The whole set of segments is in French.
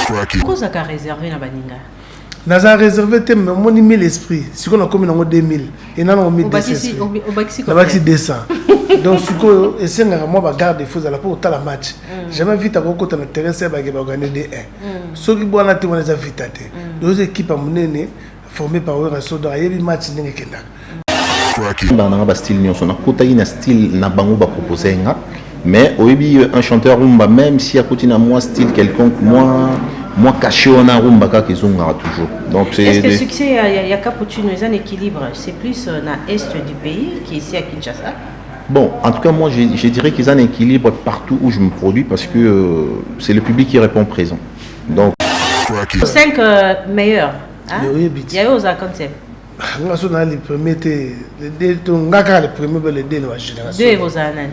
Pourquoi ça a réservé la baninga? Naza réservé mais mon 1000 esprits. Si on a commis dans 2000 et non on met 200 esprits. Au Baxi 200. Donc si on essaie de moi garder faux à la pour la match. Jamais vite à côté de terrain c'est ba gagner des 1. Ceux qui boivent la télé on les a vite. Deux équipes à mener formées par eux sur le match n'est que là. Dans un style on a côté un style na bango ba proposer mais au un chanteur rumba même si à côté na moi style quelconque moi caché on a rumba qui zonga toujours. Donc c'est. Est-ce que le succès il y a Capuchino ils ont un équilibre, c'est plus dans l'est du pays qui est ici à Kinshasa. Bon, en tout cas moi je dirais qu'ils ont un équilibre partout où je me produis parce que c'est le public qui répond présent. Donc 5 meilleurs. Hein? Il y a eu aux concept. Nous sommes les premiers les deux de la génération. Deux vos années.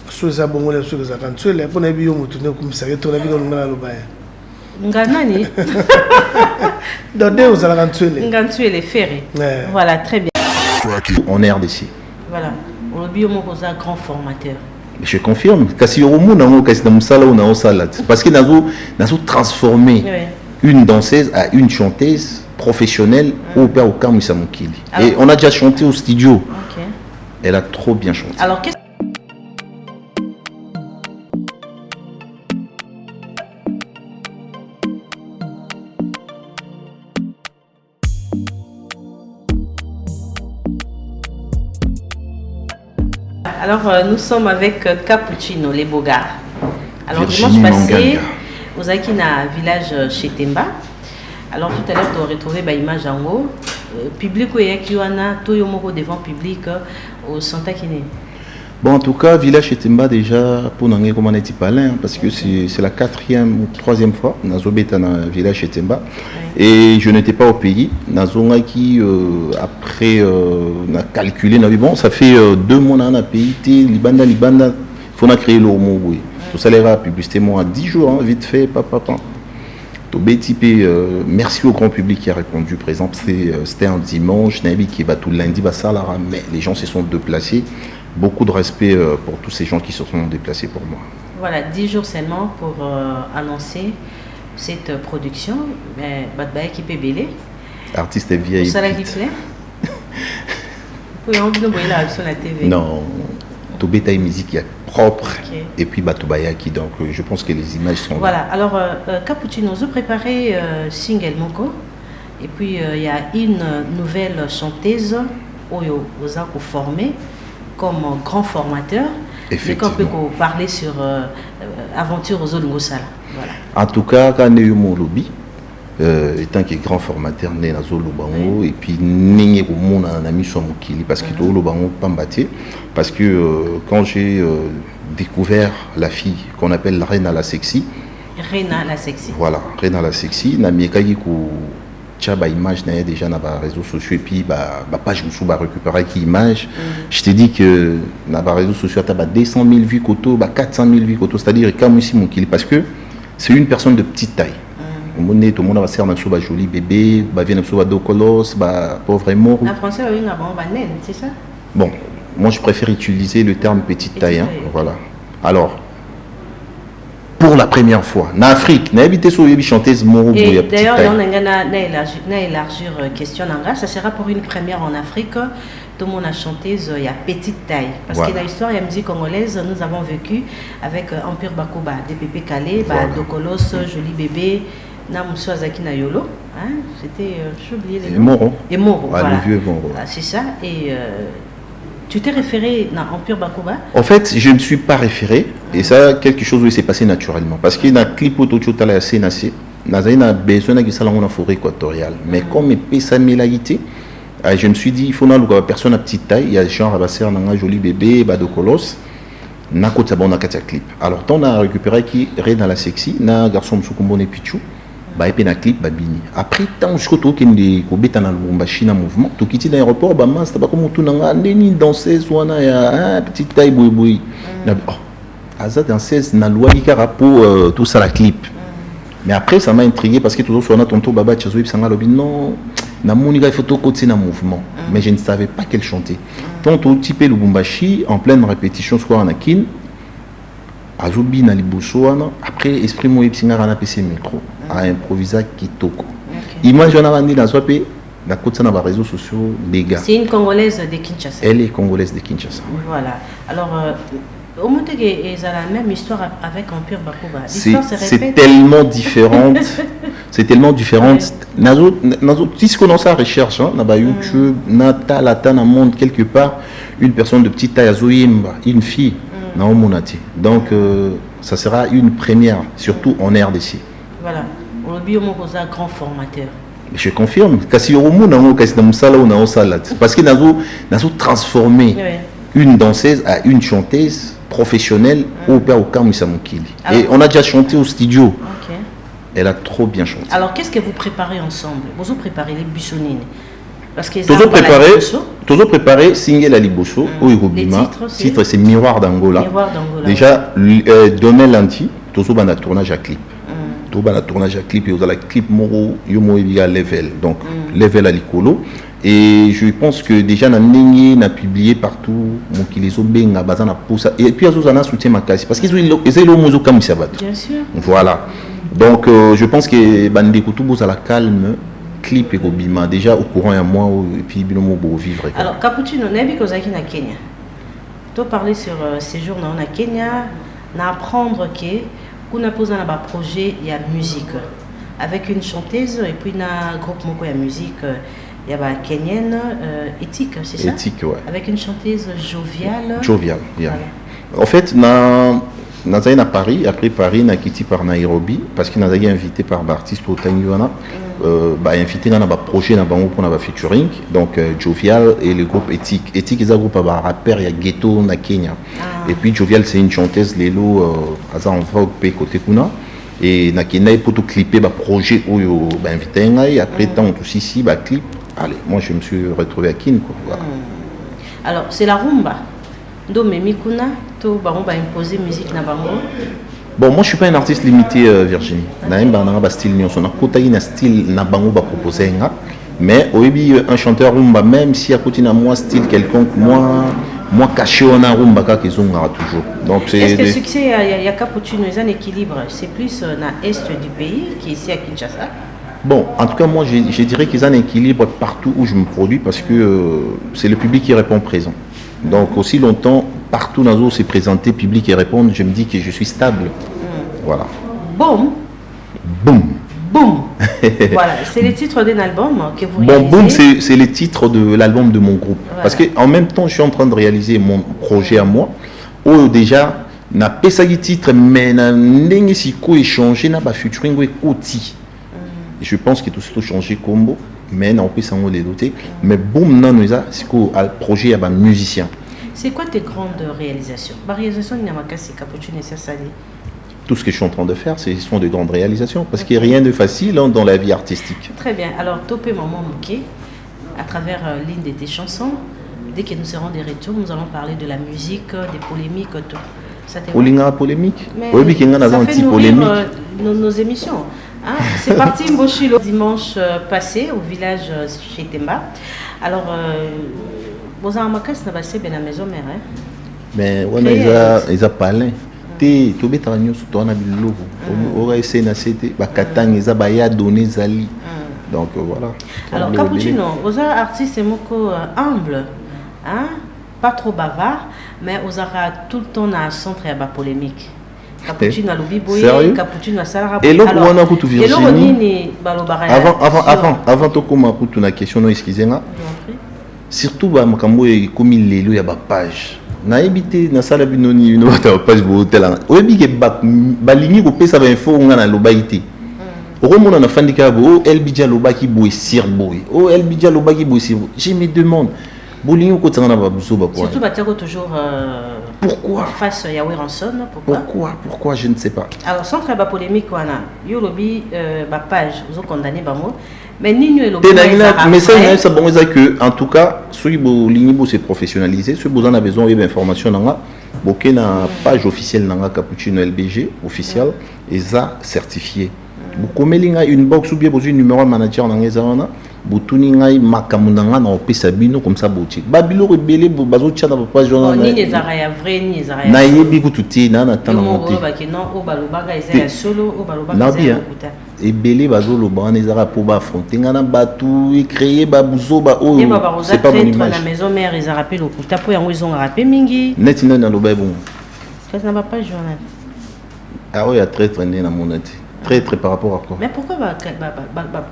Sur ça bon les sur ça quand tu les pour nabi yo mutuné comme ça que tu nabi ko ngana lo baye. Nganani. Donc deux aux ala quand tu les. Ngantu les ferrés. Voilà, très bien. On est RDC. Voilà. On bio mo un grand formateur. Je confirme. Kasi yorumu na mo kasi na musala ou na osala. Parce que nazo transformé une danseuse à une chanteuse professionnelle au père au Kamisa Mokili. Et on a déjà chanté au studio. OK. Elle a trop bien chanté. Alors qu'est-ce Alors, nous sommes avec Capuchino, les Bogards. Alors, dimanche passé, vous avez un village chez Temba. Alors, tout à l'heure, tu as retrouvé une image en haut. Public, où il y a devant public au Santa Kiné. Bon, en tout cas, village chez Temba, déjà, pour nous, comme on a dit, parce que c'est la 4e ou 3e fois que nous sommes dans le village chez Temba. Et je n'étais pas au pays. Nous avons qui, après, on a calculé, bon, ça fait 2 mois dans le pays, Libanda, il faut créer le mot. Tout ça, les publicité, moi, 10 jours, hein, vite fait, papa. Merci au grand public qui a répondu. Par exemple, c'était un dimanche, qui va tout le lundi, mais les gens se sont déplacés. Beaucoup de respect pour tous ces gens qui se sont déplacés pour moi. Voilà, 10 jours seulement pour annoncer cette production. Mais Badbaye qui peut belé. Artiste vieille. Ça la plaît. Vous pouvez la sur la TV. Non, tout bétail musique propre. Et puis Batubaya qui donc je pense que les images sont. Voilà. Alors Capuchino, vous préparez single Moko. Et puis il y a une nouvelle chanteuse Oyo vous a formé comme grand formateur. Effectivement. Et qu'on peut parler sur Aventure aux Olungosala. Voilà. En tout cas, quand on est au lobby, étant que grand formateur né dans Zolobango et puis né au monde en ami sur Mokili parce que tout Zolobango pas battu parce que quand j'ai découvert la fille qu'on appelle la Reine à la Sexy. Reine à la Sexy. Voilà, Reine à la Sexy. Na miekayi ko tchaba image na déjà na ba réseaux sociaux et puis ba page musu ba récupérer qui image. Je t'ai dit que na ba réseaux sociaux ta ba 200 000 vues koto, ba 400 000 vues koto, c'est-à-dire comme ici Mokili parce que c'est une personne de petite taille. Tout le monde va faire un joli bébé, va venir un dos colosse, pauvre et mort. En français, c'est ça? Bon, moi je préfère utiliser le terme petite taille. Hein, voilà. Alors, pour la première fois, en Afrique, on a habité sur une chanteuse moro. D'ailleurs, on a élargir question. Ça sera pour une première en Afrique. Tout le monde a chanté, il y a petite taille. Parce que dans l'histoire de la musique congolaise, nous avons vécu avec Empire Bakuba, DPP Calais, Dokolos, Joli Bébé, Namusu Azaki Nayolo. Hein? C'était, j'ai oublié les noms. Et Moro. Voilà. Le vieux Moro. C'est ça. Et tu t'es référé à Empire Bakuba? En fait, je ne me suis pas référé. Et ça, quelque chose où il s'est passé naturellement. Parce qu'il y a un clip où tu as la CNAC, nous avons besoin de faire la forêt équatoriale. Mais comme il peut s'améliorer, je me suis dit, il faut que personne à petite taille, il y a genre Abasser, un joli bébé, de colosse, na côté bon na clip. Alors on a récupéré qui Reine à la Sexy, na garçon Msukumbone Pichu, et puis na clip babini. Après tant jusqu'au tour qu'il y a des na Lubumbashi na mouvement, tout quitter l'aéroport, bah c'est pas comme tout na neni danseuse ou na ya petite taille boui. Aza danseuse na loi qui pour tout ça la clip. Mais après ça m'a intrigué parce que toujours sur na tonto baba tchazoui sanga lobi non. Il faut tout côté dans mouvement, mais je ne savais pas qu'elle chantait. Tant au type Lubumbashi, en pleine répétition, soit en Akin, azobi na liboso wana après esprit mo epsinga kana PC micro a improviser kitoko image wana bandi na swape na kotsa na ba réseaux sociaux des gars. C'est une Congolaise de Kinshasa. Elle est Congolaise de Kinshasa. Voilà. Alors au moins ils ont la même histoire avec Empire Bakuba. C'est tellement différente. C'est tellement différente. Nazo si ce qu'on a sa recherche hein, na YouTube, na talata na monde quelque part une personne de petite taille azoyemba, une fille na omonati. Donc ça sera une première surtout en RDC. Voilà. On bio mo un grand formateur. Je confirme. Kasi oromo na ngo kasi na musala ou na osala parce que nazo transformer une danseuse à une chanteuse professionnelle au père au Kamisa Mokili. Et on a déjà chanté au studio. Okay. Elle a trop bien chanté. Alors qu'est-ce que vous préparez ensemble? Vous préparez les buissonines. Parce que toujours préparé single à Liboso au Irobima. Titre c'est Miroir d'Angola. Déjà donner l'anti, toujours dans tournage à clip. Tout dans tournage à clip et vous avez clip moro yomo ebiga level. Donc level à l'icolo. Et je pense que déjà na publié partout mon kilizo benga bazana poussa et puis azozana soutien makasi parce qu'ils ont le mozo comme ça va. Bien sûr. Voilà. Donc je pense que bande kutubo à la calme clip et Robima déjà au courant il y a moi et puis binomo beau vivre. Alors Capuchino nebi kozaki na Kenya. Tu parler sur séjour na Kenya, na apprendre que kuna posa na ba projet il y a musique avec une chanteuse et puis na groupe moko ya musique. Il y a la kenyenne éthique, c'est ça? Éthique, ouais. Avec une chanteuse joviale. Joviale, yeah. Voilà. En fait, nous sommes à Paris, après Paris, nous sommes quitté par Nairobi, parce que nous sommes invité par l'artiste au Tanguana, invité dans un projet, dans un featuring, donc Jovial et le groupe Éthique. Éthique, c'est un groupe de rappeurs, il y a Ghetto, na Kenya. Et puis Jovial, c'est une chanteuse, Lélo, en vogue, côté Kuna. Et na Kenya, pour tout clipper, projet, invité, et après, tant aussi ici, clip. Allez, moi je me suis retrouvé à Kin. Voilà. Alors, c'est la rumba. Donc, Mikuna, tu vas imposer musique na bango. Bon, moi je suis pas un artiste limité, Virginie. Naim ba style nyonso na kota ina style na bango ba proposer nga. Mais oyebi un chanteur rumba même si à côté na moi style quelconque moi caché on a rumba ka kezonga toujours. Donc c'est est-ce que le succès il y a Capuchino ils ont un équilibre, c'est plus na est du pays qui est ici à Kinshasa. Bon, en tout cas, moi, je dirais qu'ils ont un équilibre partout où je me produis parce que c'est le public qui répond présent. Donc, aussi longtemps, partout dans où c'est présenté, public et répond, je me dis que je suis stable. Voilà. Boum. Boum. Boum. Voilà, c'est le titre d'un album que vous réalisez. Bon, Boum, c'est le titre de l'album de mon groupe. Voilà. Parce qu'en même temps, je suis en train de réaliser mon projet à moi, où déjà, na pesagi titre, mais na n'engue si ko échanger na ba featuring ou outil. Je pense que tout ça a changé combo, mais on peut s'en les doter. Mais boum, non, nous c'est quoi le projet à musicien. C'est quoi tes grandes réalisations? La réalisation de Namakasi Capuchino et Sassali. Tout ce que je suis en train de faire, ce sont de grandes réalisations, parce qu'il n'y a rien de facile dans la vie artistique. Très bien. Alors, Topé Maman Mouké, à travers l'une de tes chansons, dès que nous serons des retours, nous allons parler de la musique, des polémiques, tout. Ça polémique? Oui, ça fait nourrir nos émissions. Hein? C'est parti Mboshilo dimanche passé au village chez Temba. Alors, vous avez un la maison mère. Mais ils ont parlé. Tu as été en donc voilà. Alors, Capuchino, vous êtes artiste humble, hein? Pas trop bavard, mais vous avez tout le temps un centre à la polémique. Capuchino a l'oublié, Capuchino a Sarah. Et là, on a tout Virginie. Avant de commencer à la question, excusez-moi. Surtout, comme il est là, il y a une page. Na habité na sala binoni une autre page hôtel. Oyebi ke balingi ko pesa ba info nga na lobaité. Romona na fandika bo El Bidja lobaki boy sir boy. Oh El Bidja lobaki boy sir. Je me demande bolingi ko tsanga na ba buso ba quoi. Surtout Batiako toujours pourquoi face Yahweh Ranson pourquoi je ne sais pas. Alors sans faire ba polémique wana yo lobi ba page vous condamné ba mo. Mais Nino et le mais ça bon que en tout cas ceux qui l'inibo c'est professionnalisé ceux qui ont besoin d'informations nanga boké na page officielle nanga Capuchino LBG officiel et ça certifié Bukomelinga une box ou bien besoin numéro manager na ngezana. Butuninga makamundanga na opesa bino comme ça boti. Babilo rebele bazo tchana papa journal. Ni les araya vrai ni les araya. Na yebi kututi na na tana monte. Non o balobaga ezaya solo o balobaga ezaya kuta. Ebele bazo loba na ezara pour ba affronter ngana batu et créer babuzo ba o. C'est pas mon image. La maison mère ezara pe lokuta po yango izonga rapé mingi. Netina na loba bon. Ça n'a pas journal. Ah oui, il y a très traîné dans mon net. Très par rapport à quoi? Mais pourquoi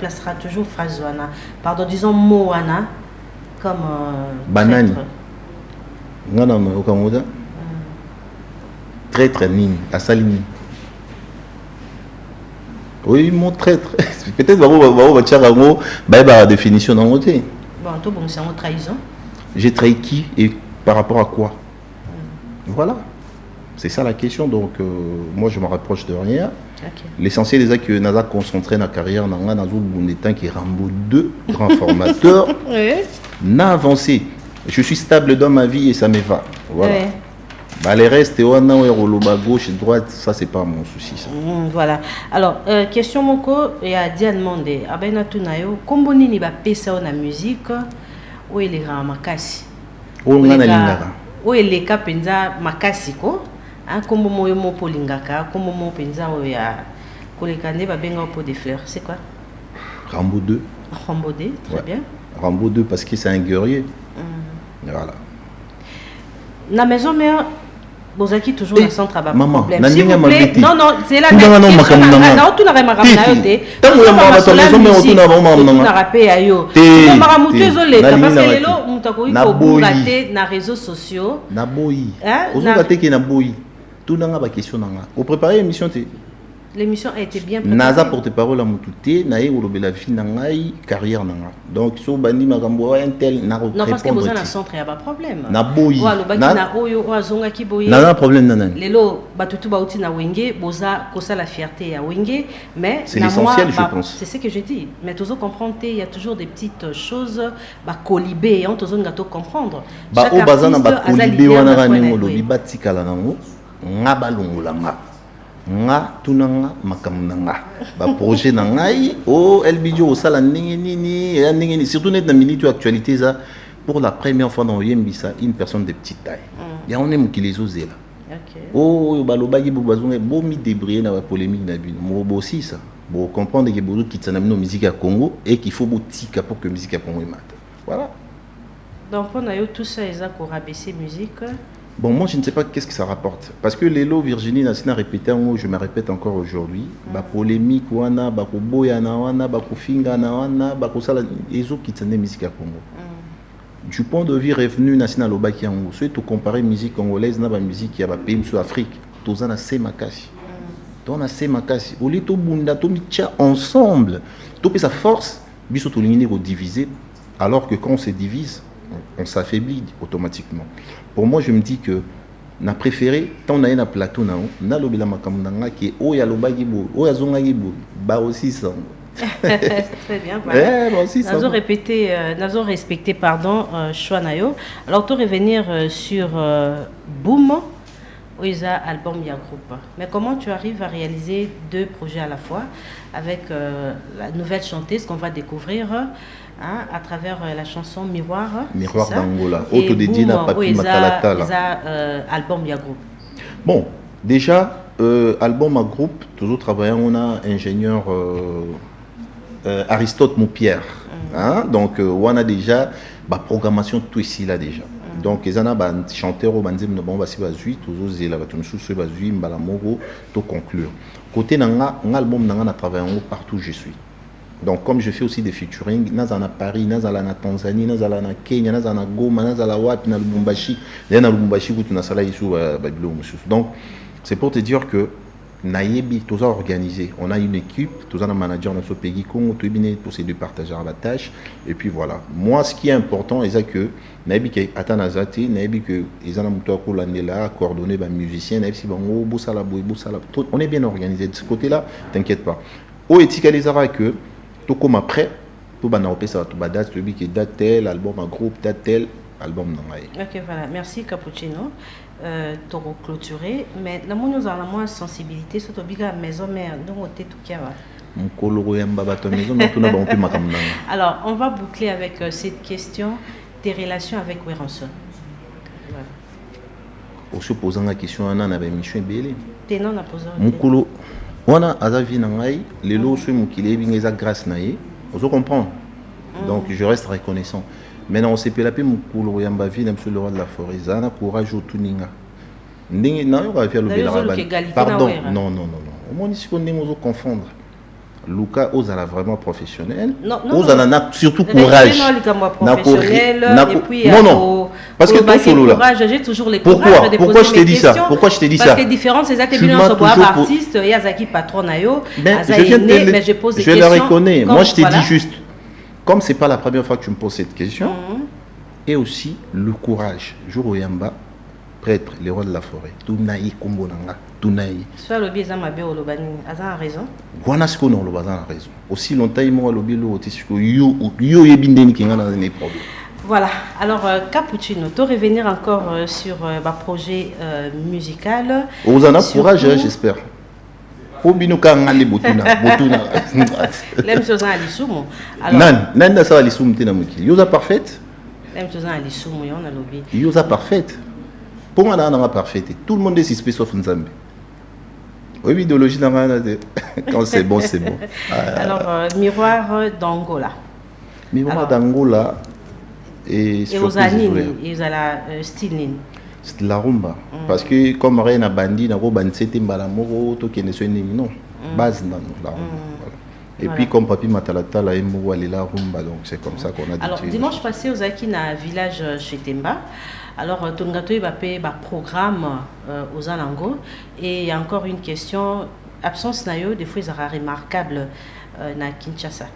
placera toujours phrase wana, pardon, disons mot wana comme banane. Non non au Cameroun. Traître nini, asalini. Oui, mon traître. Peut-être va tirer un mot, la définition dans mon thé. Bon, tout bon, c'est une trahison. J'ai trahi qui et par rapport à quoi? Voilà. C'est ça la question, donc moi je me rapproche de rien. Okay. L'essentiel est que Naza concentré na carrière na Nazo Bounetin qui est Rambo 2, grand formateur. N'a avancé. Je suis stable dans ma vie et ça me va. Voilà. Ouais. Bah, les restes, à gauche et droite, ça c'est pas mon souci. Ça. Voilà. Alors, question moko et à Diane Mondé, abena tunayo, kombo nini ba pesa na musique ou il est makasi. Ou ngana lingaka. Ou il est kapenza makasi ko. Comme moyo mo polingaka, comme mo penza oya kolekande ba benga pot de fleurs, c'est quoi? Rambo 2. Rambo 2, très bien. Rambo 2 parce que c'est un guerrier. Voilà. La maison mère Bozaki toujours le centre à bas problème. S'il vous plaît, non, c'est la question. Non, tout n'a rien à ramener. Tant que la maison mère, tout n'a rien à yo. Tout n'a rien à parce que les lots, mutako iko bungate na réseaux sociaux. Na boyi. Ozongate ki na boyi. Tout n'a pas question nanga. Au préparer l'émission té. L'émission a été bien préparée. Naza porte-parole à Moutouté, naïe ou la vie nangaï carrière nanga. Donc so bandi magambo un tel na non parce que vous avez un centre y a pas problème. Na boyi. Wa lo baki na oyo o azonga ki boyi. Na problème nanan. Lelo batutu bauti na wenge boza kosa la fierté ya wenge mais c'est l'essentiel je pense. C'est ce que je dis. Mais toujours comprendre il y a toujours des petites choses ba kolibé on toujours ngato comprendre. Ba o bazana ba kolibé wana rani ngolobi batikala nango ngaba longolanga. Nga tunanga makamnanga ba projet nangai o elbidio osala ningeni surtout net na minute actualité ça pour la première fois dans Yembisa une personne de petite taille ya on aime qui les ose là OK oh baloba ki bobazonga bo mi débrouiller na ba polémique na bino mo aussi ça bon comprendre que bozo kitana mino musique à Congo et qu'il faut botika pour que musique à Congo mate voilà donc on a eu tout ça ils a ko rabaisser musique. Bon, moi je ne sais pas qu'est-ce que ça rapporte. Parce que les lots, Virginie Nassina répétait en haut, je me répète encore aujourd'hui, ba polémique, wana, ba boyana, wana, ba finga, wana, ba sala, les autres qui tenaient musique à Congo. Du point de vue revenu Nassina Lobaki en haut, c'est tout comparer musique congolaise, na ba musique qui a ba pays sur Afrique, tous en a c'est makasi. Tous en a c'est makasi. Au lieu de bunda, tout mitia ensemble, tout peut sa force, biso tout l'ingénieur au diviser, alors que quand on se divise, on s'affaiblit automatiquement. Pour moi, je me dis que na préféré tant on a un plateau na lobela makamundanga qui o ya lobagi bo o ya zonga gibo ba aussi ça. Très bien. Voilà. Nous avons respecté pardon choix nayo. Alors pour revenir sur Boom où il y a album il y a groupe. Mais comment tu arrives à réaliser deux projets à la fois avec la nouvelle chanteuse qu'on va découvrir à travers la chanson Miroir d'Angola, autodédié à Papi Matalatala. Album il y a groupe. Bon, déjà album à groupe, toujours travaillant, on a ingénieur Aristote Moupierre. Donc on a déjà la programmation tout ici là déjà. Donc ils ont un chanteur au bandim no bon basi bazui toujours zela ba tunu sous bazui mbala moko to conclure. Côté nanga un album nanga na travaillant partout où je suis. Donc comme je fais aussi des featuring nazana Paris, nazala na Tanzanie, nazala na Kenya, nazala na Goma, nazala wapi na Lubumbashi, na Lubumbashi ku tuna sala isu babilo musu. Donc c'est pour te dire que nayebi tout ça organisé. On a une équipe, tout ça un manager dans ce pays Congo, tout bien pour ces deux partager la tâche et puis voilà. Moi ce qui est important c'est que nayebi que atanazati, nayebi que ils ont muto ko landela coordonner ba musicien, nayebi si bango bosala boy bosala. On est bien organisé de ce côté-là, t'inquiète pas. Au etikalizara que tout comme après tout banapé ça tout badate tu dis que date tel album un groupe date tel album nangai. OK voilà, merci Cappuccino. Pour clôturer mais la nous avons moins sensibilité surtout biga maison mère donc on tout qui va Alors, on va boucler avec cette question, tes relations avec Weranso. On se pose la question, on a mission belé. T'es non à poser. Mukolo, on a azavi nangai, les lots sont mukile bingeza grâce naie. On comprend. Donc je reste reconnaissant. Maintenant on s'est pelapé Mukolo yamba vie même sur le roi de la forêt. Zana courage au tuninga. Ndingi na yo va faire le bel. Pardon. Non. Au moins ici on ne confondre. Luka Ozala vraiment professionnel. Ozala surtout courage. Non. Parce que ton solo là. J'ai toujours les courage de pourquoi je t'ai dit ça? Pourquoi je t'ai dit ça? Parce que différence c'est ça que bien se voir artiste, il y a Zaki patron nayo, mais je pose des questions. Je le reconnais. Moi je t'ai dit juste comme c'est pas la première fois que tu me poses cette question et aussi le courage. Jour Yamba prêtre, les rois de la forêt. Tunaï Kumbonanga, Tunaï. Soit le biais Zamabé ou le bani, a raison. Guanasko non, le bazan a raison. Aussi longtemps, il m'a lobby le otisco, yo yebindeni qui n'a des problèmes. Voilà, alors Cappuccino, tu revenir encore sur ma projet musical. Vous en avez courage, j'espère. Obino kangani botuna. L'aime chose à l'issoumo. Nan ça l'issoumo tina mukili. Yosa parfaite. L'aime chose à l'issoumo, on a lobby. Yosa parfaite. Pour moi, on a parfaite. Tout le monde est suspect sauf Nzambe. Oui, l'idéologie quand c'est bon, c'est bon. Alors, Miroir d'Angola. Miroir d'Angola et aux anines, et à la style. C'est la rumba. Parce que comme rien n'a bandi, n'a pas bandi, c'était malamoro, tout qui ne soit non. Base dans la rumba. Et puis comme Papi Matalata, la MO, elle est la rumba, donc c'est comme ça qu'on a dit. Alors, dimanche passé, aux Aki, dans un village chez Temba. Alors, Tongato va payer un programme aux Anango. Et il y a encore une question. Absence nayo, des fois, ils sont remarquables na Kinshasa.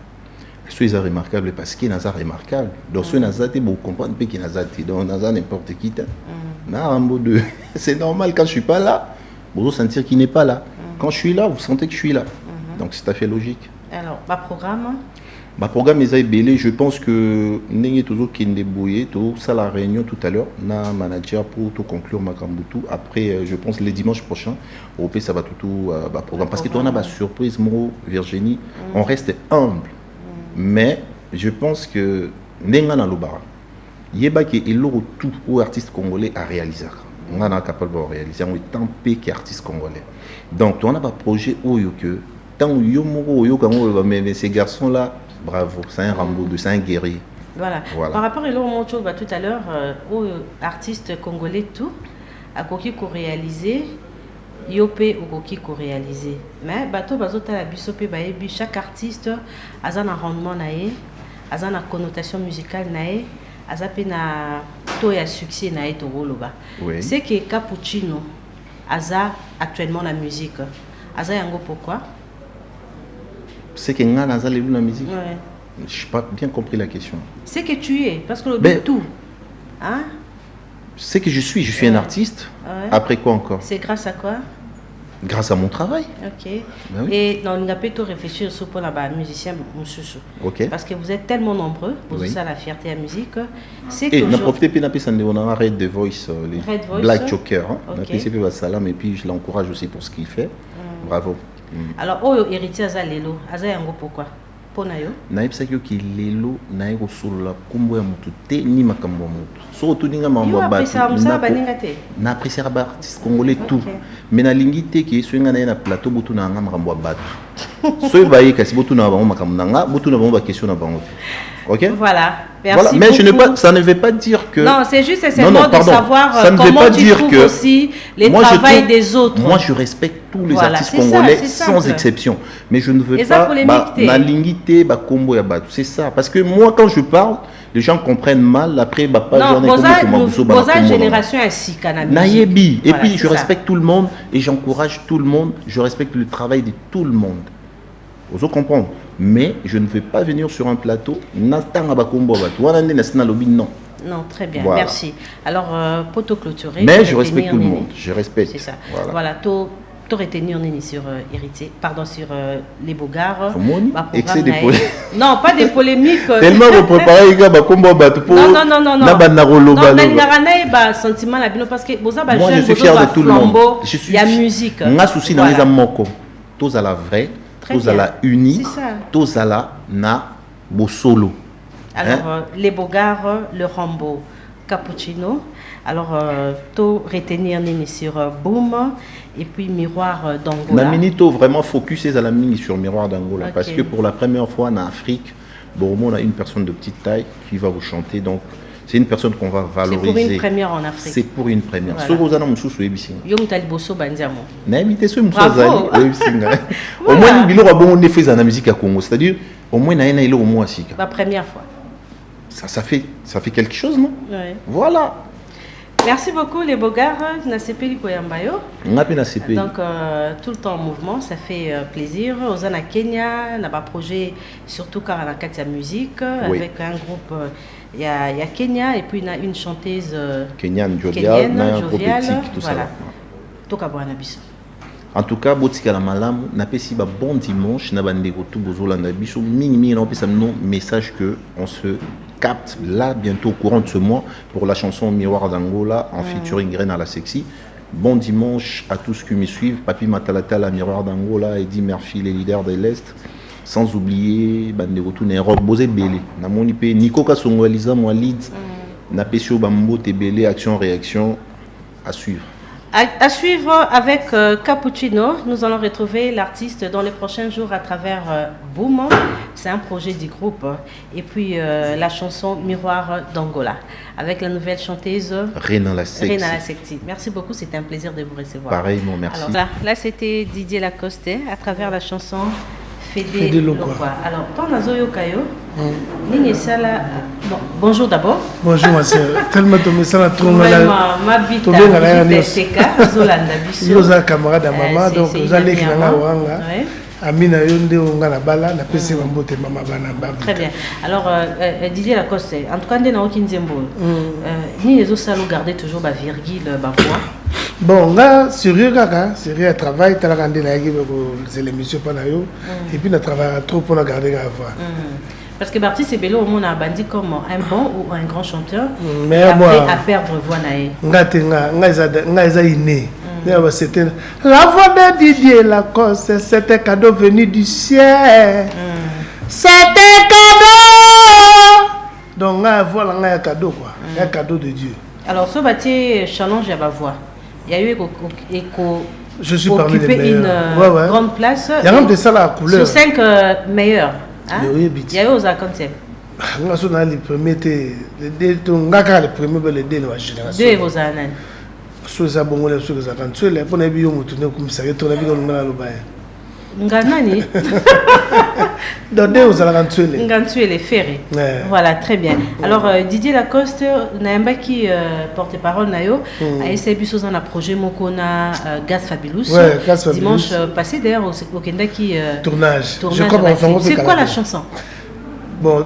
Ils sont remarquables parce qu'ils sont remarquables. Donc, ceux qui sont vous comprenez pas qu'ils sont donc, n'importe qui. C'est normal, quand je ne suis pas là, vous sentir qu'il n'est pas là. Quand je suis là, vous sentez que je suis là. Donc, c'est tout à fait logique. Alors, ma programme ma programme est belé. Je pense que n'est toujours qui débrouillé tout ça la réunion tout à l'heure na manager pour tout conclure ma cambutu. Après je pense le dimanche prochain au pays ça va tout programme parce que toi on a ma surprise Moro Virginie on reste humble mais je pense que n'enga na lobara yeba que il aura tout aux artistes congolais à réaliser on a capable de réaliser on est tant pé qu'artiste congolais donc on a pas projet oyo que tant yo Moro yo quand mais ces garçons là bravo, c'est un Rambo, c'est un guerrier. Voilà. Par rapport à l'autre tout à l'heure, aux artistes congolais, tout, à Koki ko réalisé, Yopé ou Koki ko réalisé. Mais bateau bazota la bisopé baebi chaque artiste a un rendement naé, a une connotation musicale naé, a na to ya succès naé to roloba. C'est que Cappuccino a actuellement la musique. A yango pourquoi? C'est que nga naza lelu la musique. Je n'ai pas bien compris la question. C'est que tu es, parce que le tout. Hein? C'est que je suis un artiste. Après quoi encore? C'est grâce à quoi? Grâce à mon travail. Ok. Ben oui. Et on a pu réfléchir sur pour la musicien Moussoussou. Ok. Parce que vous êtes tellement nombreux, vous avez la fierté à la musique. C'est que. On a profité on a Red The Voice, les Black Joker. On a participé à Salam et puis je l'encourage aussi pour ce qu'il fait. Bravo. Alors, oh, héritier Aza Lelo, Aza Yango pourquoi? Ponayo? Naïpsakyo ki Lelo, naïko solo la kumbo ya mutu te ni makambo mutu. So tuninga mambo batu. Na apprécier ba artiste congolais tout. Mais na lingité qui swinga na plateau butu na nga makambo batu. So baye kasi butu na bango makambo na butu na bango ba question na bango. OK? Voilà. Merci mais beaucoup. Ça ne veut pas dire que non, c'est juste essentiellement de savoir comment tu trouves aussi les travails des autres. Moi je respecte tous les artistes congolais sans exception, mais je ne veux pas na lingité ba kombo ya batu. C'est ça parce que moi quand je parle, les gens comprennent mal après ba pas genre génération ainsi cannabis. Nayebi et puis je respecte tout le monde et j'encourage tout le monde, je respecte le travail de tout le monde. Vous comprenez? Mais je ne vais pas venir sur un plateau. Non. Non, très bien, voilà. Merci. Alors, pour te clôturer... Mais je respecte tout le monde, je respecte. C'est ça. Voilà, tu retenir sur Héritier, pardon, sur les Bogards. Excès de polémiques. Non, pas des polémiques. Tellement vous préparez, les gars, pour... Non. Non, sentiment, parce que moi, je suis fier de tout le monde. Il y a musique. Je suis souci dans les amoko. Tous à la vraie. tozala uni, tozala na bosolo. Alors, les Bogares, le Rambo, Cappuccino. Alors, tout retenir sur Boom et puis Miroir d'Angola. La minute vraiment focus à la mini sur Miroir d'Angola parce que pour la première fois en Afrique, bon, on a une personne de petite taille qui va vous chanter. Donc, c'est une personne qu'on va valoriser. C'est pour une première en Afrique. C'est pour une première. Ce Rosanna Moussou est Bosso Bandiamo. Bravo. Au moins, il aura bon effet dans la musique à Congo. C'est-à-dire, au moins, il y a au moins la première fois. Ça fait quelque chose, non? Oui. Voilà. Merci beaucoup les Bogares. Donc tout le temps en mouvement, ça fait plaisir. Ozana Kenya, on a un projet surtout car on a la musique avec un groupe. Il y a Kenya et puis il y a une chanteuse kenyane joviale, tout voilà. En tout cas, botika la malamu na pesi ba bon dimanche na bandeko tout bozolanda biso mingi na pesa non message que on se capte là bientôt au courant de ce mois pour la chanson Miroir d'Angola en featuring Graine à la Sexy. Bon dimanche à tous qui me suivent. Papi Matalata, la Miroir d'Angola, Eddie Murphy, les leaders de l'Est. Sans oublier bandeko tout na rock bozé belé. Na moni pe Nico Kasongo Eliza moi lead. Na pesio bambo te belé action réaction à suivre. À suivre avec Cappuccino, nous allons retrouver l'artiste dans les prochains jours à travers Boom. C'est un projet du groupe. Et puis la chanson Miroir d'Angola avec la nouvelle chanteuse Reina la Sexy. Merci beaucoup, c'était un plaisir de vous recevoir. Pareillement, merci. Alors, là c'était Didier Lacoste à travers la chanson Fédé Lokwa. Alors, ton Azoyo Kayo, bonjour d'abord. Bonjour ma soeur. Tellement de messages à tout le monde. Ma bite à camarade à maman, donc vous allez qui n'a pas Amina Yonde Ongana Bala, la PC Mambote Mama Bana. Très bien. Alors, Didier Lacoste, en tout cas, on a aucun zembo. Ni les autres garder toujours ma virgule, ma voix. Bon, là, sérieux, sérieux, travail, tu as regardé l'émission pendant yo, et puis on travaille trop pour la garder la voix. Parce que Barty c'est bello au monde a bandit comme un bon ou un grand chanteur. Mais à perdre voix naé. C'était la voix de Didier Lacoste, c'était cadeau venu du ciel. C'était cadeau. Donc voilà, un cadeau quoi, un cadeau de Dieu. Alors ce bâti challenge à ma voix. Il y a eu je suis parmi les meilleurs. Une grande place. Il y a même de ça la couleur. Sur 5 meilleurs. Hein? Il y a eu aux 50e. On a les premiers, les premiers, les deux de la génération. Deux vos années. Sur les abonnés, sur les attentes, sur les bonnes avis, on tourne comme ça, on a vu dans le bain. Nganani. Donc deux aux attentes, Ngantu les ferrés. Voilà, très bien. Alors Didier Lacoste, Naïmba qui porte-parole Nayo, a essayé de faire un projet Mokona Gaz Fabulous. Dimanche passé d'ailleurs au Kenda qui tournage. C'est quoi la chanson? Bon,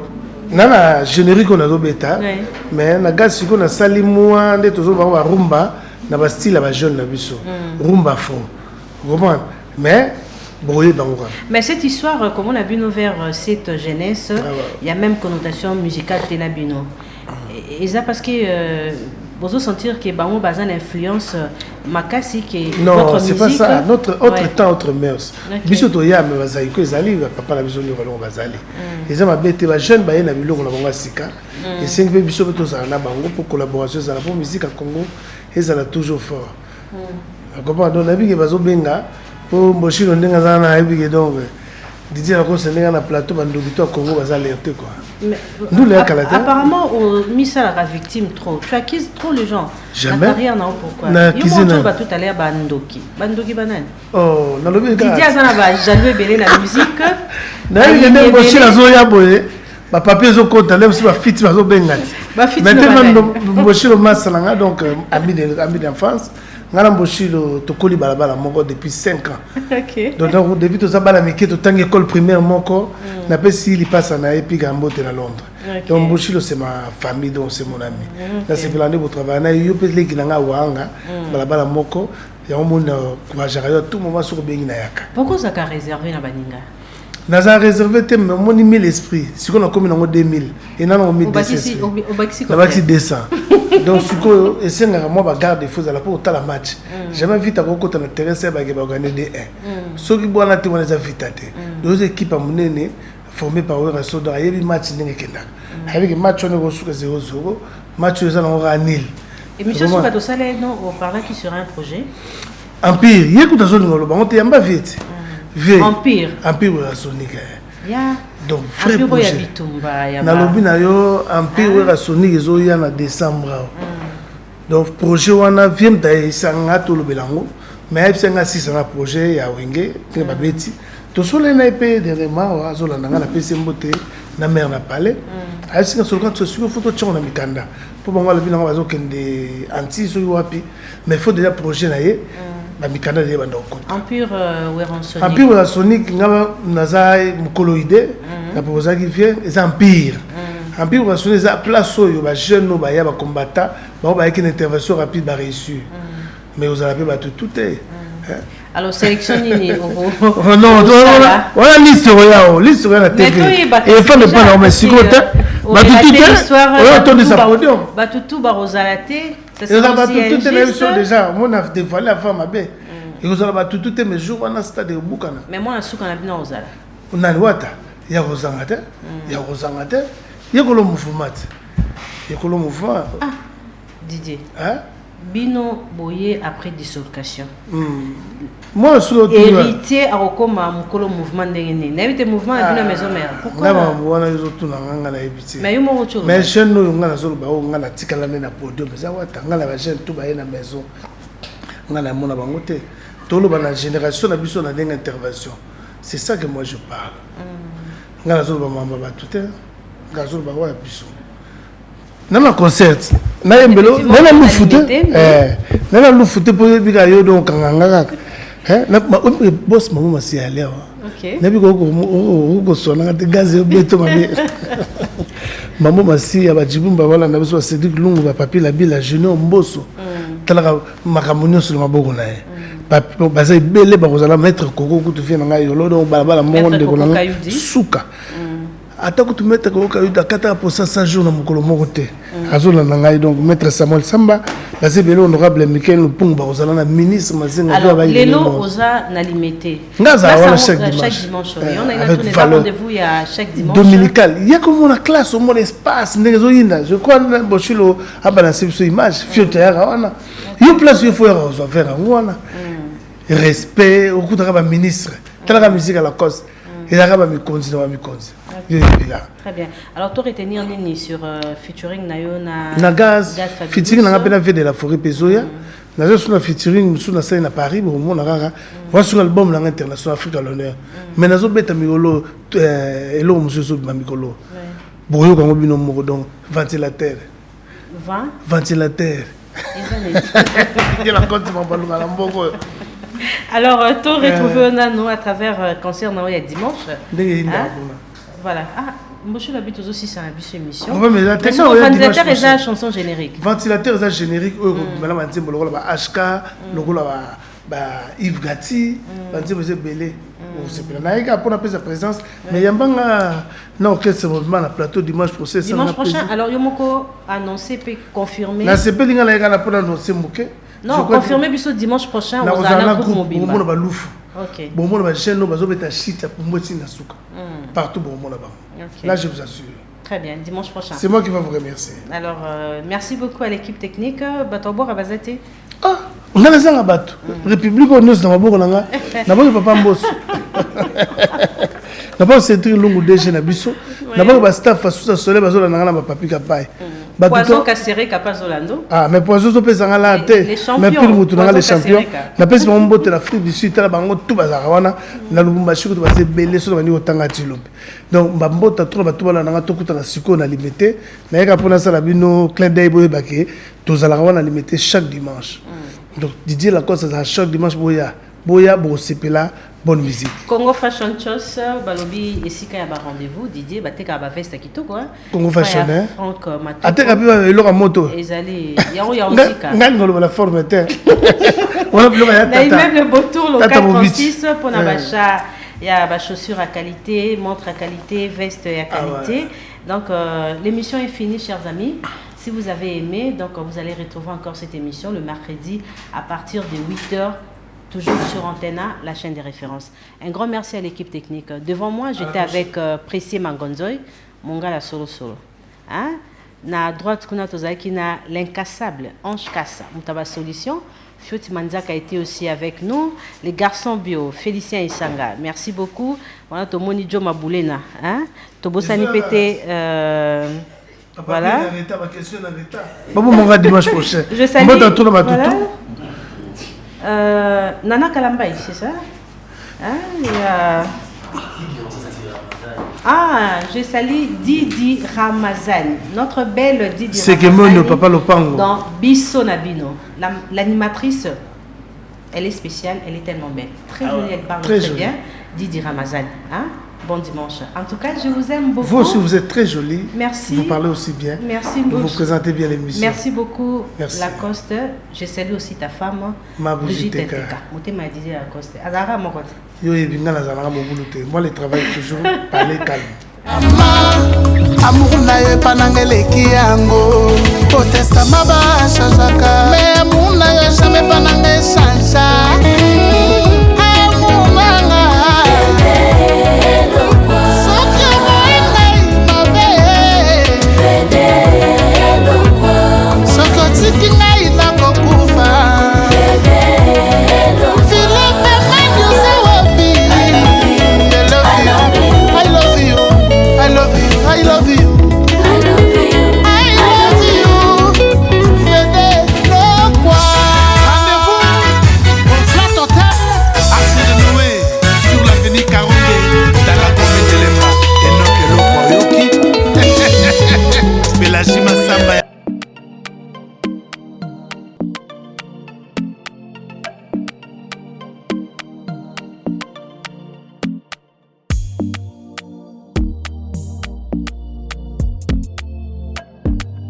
nana générique on a do bêta, mais na gaz on a sali moi de toujours ba rumba na ba style ba jeune na biso. Rumba fond. Comment? Mais mais cette histoire, comme on a vu nous vers cette jeunesse, il y a même connotation musicale de Nabino. Et ça parce que vous sentir que Bango Bazan influence Makasi qui non, c'est pas ça. Notre temps, autre mœurs. Biso toya me bazali ko ezali papa la biso ni rolon bazali. Et ça m'a bête ba jeune ba na biloko na bango sika. Et c'est que biso to ça na bango pour collaboration ça la pour musique à Congo et ça l'a toujours fort. Comment donc na bi ke bazo benga pour Moshilo ndenga zana ebi donc Didier Lacoste ndenga na plateau bandobito Congo baza alerté quoi. Apparemment au Missa la victime trop. Tu acquises trop les gens. Jamais. Rien non pourquoi. Il va tout aller à Bandoki banane. Oh, na lobi Didier azana ba jaloué belé na musique. Na il est Moshilo zoya boye. Ba papier zo kota lem si ba fit ba zo bengati. Maintenant Moshilo masalanga donc ami d'enfance. Ngana Moshilo tokoli balabala moko depuis 5 ans. OK. Donc depuis tout ça bala miki to tang école primaire moko na pe si il passe na epi Gambote na Londres. Donc Moshilo c'est ma famille donc c'est mon ami. Là c'est pour pour travailler na yo pe leki na nga wanga balabala moko ya monde courage à tout moment sur bengi na yaka. Pourquoi ça ka réservé na baninga? Nous avons réservé thème, mais on a mis l'esprit. Si on a commis en 2000, et nous avons mis 200. Donc, si on a moi garde faux à la peau, la match. Jamais vite à côté de terrain, c'est gagner des 1. Ceux qui boivent la télé, on les a vite. Deux équipes à mener formées par eux, il y a des matchs qui sont avec match on est 0-0, match on est nul. Et monsieur Soukato Saleh, non, on parlait qu'il serait un projet. Empire, il y a que dans le on est en bas vite. Empire la Sonic. Donc frère projet. Na lobi na yo Empire la Sonic ezo ya na décembre. Donc projet wana vient d'aisanga to lo belango, mais c'est 600 projet ya wenge ke babeti. To sole na epé dernièrement azola na na PC mbote na mer na palais. Asinga solo quand sur photo tchon na mikanda. Pour bango la bina bazo kende anti so wapi, mais faut déjà projet na ye. Empire Sonic. Empire Sonic, naza mukoloide, na proposa qui vient, c'est Empire. Empire Sonic, c'est place où les jeunes no baya ba combattant, ba une intervention rapide ba réussir. Mais vous allez pas tout est. Alors sélectionner non, voilà liste la TV. Et faut ne pas la mettre sur côté. Ba tout est. Ba tout ba rosalate. Et on a tout est déjà, on a dévoilé la femme à bé. Et vous avez tout est mais jour on a stade de Bukana. Mais moi na suka na bina ozala. On a wata, ya rozangate, ya kolo mouvement. Ya kolo mouvement. Ah, Didier. Hein? Bino boye après dislocation. Moi sur héritier a rekoma mukolo mouvement ndengene. Na bité mouvement na bina maison mère. Pourquoi? Na wana yo tout na nganga na ebiti. Mais yo mo autre. Mais jeune no ngana zo ba o ngana tikala na podium mais ça wata ngana ba jeune tout ba na maison. Ngana mona bango te. Tolo ba na génération na biso na denga intervention. C'est ça que moi je parle. Ngana zo ba mama ba tout est. Ngana zo ba wa biso. Nana concert na yembelo nana lu foot nana lu foot pour bika yo donc kanganga na boss mamu masi ale wa na biko ko sona te gaz yo beto mabe mamu masi ya bajibumba wala na biso Cédric Lungu ba papi la bila junior mboso talaka makamunyo sur maboko na ye papi baza bele ba kozala mettre koko kutu fina ngai yo lodo bala monde ko na suka ata ko tu mettre ko ka yuda kata pour 500 jours na mukolo moko te azola na ngai donc maître Samuel Samba basé belo honorable Michael Lupumba ozala na ministre mazenga alors lelo oza na limité ngaza wala chaque dimanche on a une rendez-vous il y a chaque dimanche dominical il y a comme on a classe au mon espace ndezo yinda je crois na bochilo abana sur image fiote ya wana yo place il faut faire wana respect au coup de ba ministre tala musique à la cause et la ba mi continue mi continue. Très bien. Alors, tu aurais tenu en ligne sur featuring na gaz featuring na pena de la forêt pesoya na sur la featuring sur la scène à Paris bon mon rara moi sur l'album la international Afrique à l'honneur mais nazo beta mikolo elo monsieur so mikolo boyo kango bino moko donc ventilateur il la compte mon balou la mboko. Alors, tu retrouvé nous à travers concert il y a dimanche. Voilà. Ah, monsieur l'habite aussi c'est une émission. Ventilateur et la chanson générique. Ventilateur et générique. Madame Antimbo, le HK, le Yves Gatti, Antimbo Belé. C'est pas naïga pour sa présence. Mais il y a un orchestre mouvement à plateau dimanche prochain. Dimanche prochain. Alors Yomoko annoncé peut confirmer. Na CP linga naïga pour annoncer Moké. Non, confirmé biso dimanche prochain on a un groupe mobile. OK. Bon mon ba chaîne no bazo beta shit pour moti na suka. Partout bon mon là-bas. Là je vous assure. Très bien, dimanche prochain. C'est moi qui va vous remercier. Alors merci beaucoup à l'équipe technique Batobor Abazate. Ah, on a les gens à battre. République on nous dans maboko nanga. Na ba papa mbosso. Na ba Cédric Lungu DG na biso. Na ba staff sous soleil bazo nanga na papi kapai. Poison Kasséré Kapazolando. Ah, mais Poison Sopé Sangala, mais plus de Moutounanga, les champions. La peste mon botte l'Afrique du Sud, la bango tout bazarawana, la Lubumbashi, tout va se belé sur le niveau Tangatilop. Donc, ma botte a trop battu la Nanga, tout la succo, on a limité. Mais quand on a ça, la bino, clin d'œil, baké, tous à la Rawana limité chaque dimanche. Donc, Didier Lacoste, ça chaque dimanche, Boya, bon, c'est là. Bonne musique. Congo Fashion Choice, balobi ici quand il y a un rendez-vous, Didier, bateka ba veste kito quoi. Congo Fashion hein. Franck Matou. Ateka bi ba lo moto. Ezali, ya musique. Ngalo la forme terre. On a bloqué ya tata. Même le beau tour le 436 pour na bacha Il y a des chaussures à qualité, montres à qualité, vestes à qualité. Donc, l'émission est finie, chers amis. Si vous avez aimé, donc vous allez retrouver encore cette émission le mercredi à partir de 8h, toujours sur Antena, la chaîne des références. Un grand merci à l'équipe technique. Devant moi, j'étais avec Précieux Mangonzoy, mon gars la solo. Hein? À droite, on a l'incassable Ange Kassa, Moutaba Solution. Fioti Manzak a été aussi avec nous. Les garçons bio, Félicien Isanga, merci beaucoup. Voilà, Tomoni Jo Maboulena. Hein? Tobosani Pété. Voilà. Dimanche prochain. Je salue. Voilà. Nana Kalambay, c'est ça? Hein? Je salue Didi Ramazan, notre belle Didi Ramazan. C'est que mon papa Lopango. Dans Bisso Nabino. L'animatrice, elle est spéciale, elle est tellement belle. Très jolie, elle parle très bien. Didi Ramazan. Hein? Bon dimanche. En tout cas, je vous aime beaucoup. Vous aussi, vous êtes très jolie. Merci. Vous parlez aussi bien. Merci. Vous présentez bien l'émission. Merci beaucoup, Merci. Lacoste. Je salue aussi ta femme, Brigitte Teka. M'a dit Lacoste. Azara, mon côté. Moi, le travail toujours parler calme. Amour na yo panangeleki yango potesta maba changaka mais amour na yo jamais panange changea